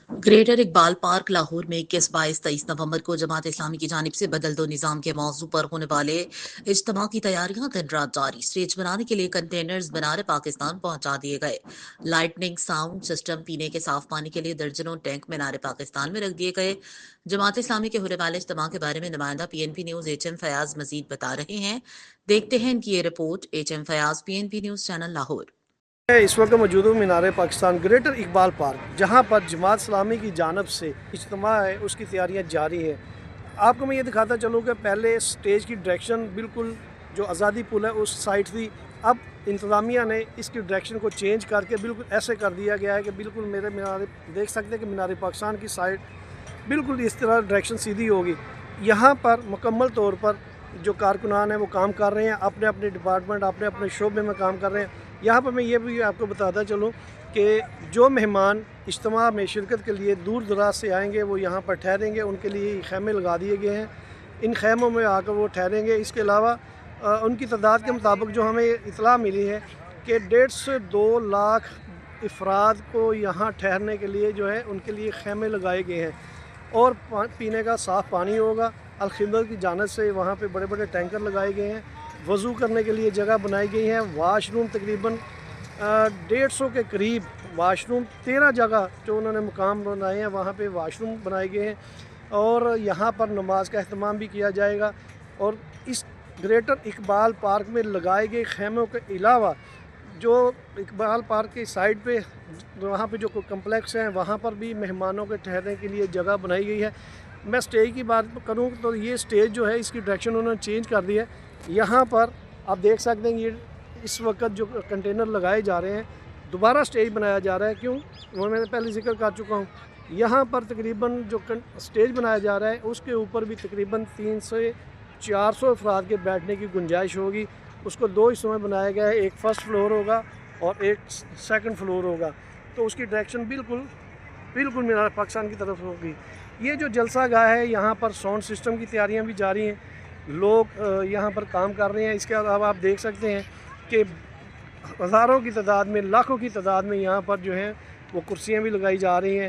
Greater Iqbal park Lahore में 21, 22, 23 नवंबर को जमात इस्लामी की जानिब से बदल दो निज़ाम के मौजू पर होने वाले इज्तिमा की तैयारियां दिन रात जारी। स्टेज बनाने के लिए कंटेनर्स बनारे पाकिस्तान पहुंचा दिए गए। लाइटनिंग, साउंड सिस्टम, पीने के साफ पानी के लिए दर्जनों टैंक मीनारे पाकिस्तान में रख दिए गए। जमात इस्लामी के होने वाले इज्तिमा के बारे में नुमाइंदा PNP news HM Fayyaz Majeed बता रहे हैं। देखते हैं इनकी ये रिपोर्ट। HM Fayyaz, PNP news channel, Lahore. मैं इस वक्त मौजूद हूँ मीनार पाकिस्तान ग्रेटर इकबाल पार्क, जहाँ पर जमात इस्लामी की जानब से इज्तिमा है, उसकी तैयारियाँ जारी हैं। आपको मैं ये दिखाता चलूँ कि पहले स्टेज की डायरेक्शन बिल्कुल जो आज़ादी पुल है उस साइड थी। अब इंतज़ामिया ने इसकी डायरेक्शन को चेंज करके बिल्कुल ऐसे कर दिया गया है कि बिल्कुल मेरे मीनार देख सकते हैं कि मीनार पाकिस्तान की साइड बिल्कुल इस तरह डायरेक्शन सीधी होगी। यहाँ पर मुकम्मल तौर पर जो कारकुनान हैं वो काम कर रहे हैं, अपने अपने डिपार्टमेंट अपने अपने शोबे में काम कर रहे हैं। यहाँ पर मैं ये भी आपको बताता चलूँ कि जो मेहमान इज्तिमा में शिरकत के लिए दूर दराज से आएंगे वो यहाँ पर ठहरेंगे, उनके लिए खैमे लगा दिए गए हैं। इन खैमों में आकर वो ठहरेंगे। इसके अलावा उनकी तादाद के मुताबिक जो हमें इतला मिली है कि 1.5 से 2 लाख अफराद को यहाँ ठहरने के लिए जो है उनके लिए खैमे लगाए गए हैं। और पीने का साफ़ पानी होगा। अल-खिदमत की जानिब से वहाँ पे बड़े बड़े टैंकर लगाए गए हैं। वज़ू करने के लिए जगह बनाई गई है। वाशरूम तकरीबन 150 के करीब वाशरूम, 13 जगह जो उन्होंने मुकाम बनाए हैं वहाँ पे वाशरूम बनाए गए हैं। और यहाँ पर नमाज का अहतमाम भी किया जाएगा। और इस ग्रेटर इकबाल पार्क में लगाए गए खैमों के अलावा जो इकबाल पार्क की साइड पे वहाँ पे जो कम्प्लेक्स हैं वहाँ पर भी मेहमानों के ठहरने के लिए जगह बनाई गई है। मैं स्टेज की बात करूँ तो ये स्टेज जो है इसकी डायरेक्शन उन्होंने चेंज कर दी है। यहाँ पर आप देख सकते हैं ये इस वक्त जो कंटेनर लगाए जा रहे हैं, दोबारा स्टेज बनाया जा रहा है। क्यों, वो मैंने पहले जिक्र कर चुका हूँ। यहाँ पर तकरीबन जो स्टेज बनाया जा रहा है उसके ऊपर भी तकरीबन 300 से 400 अफराद के बैठने की गुंजाइश होगी। उसको 2 हिस्सों में बनाया गया है, एक फ़र्स्ट फ्लोर होगा और एक सेकंड फ्लोर होगा। तो उसकी डायरेक्शन बिल्कुल मीनार पाकिस्तान की तरफ होगी। ये जो जलसा गाह है यहाँ पर साउंड सिस्टम की तैयारियाँ भी जारी हैं। लोग यहाँ पर काम कर रहे हैं। इसके अलावा आप देख सकते हैं कि हज़ारों की तादाद में, लाखों की तादाद में यहाँ पर जो है वो कुर्सियाँ भी लगाई जा रही हैं।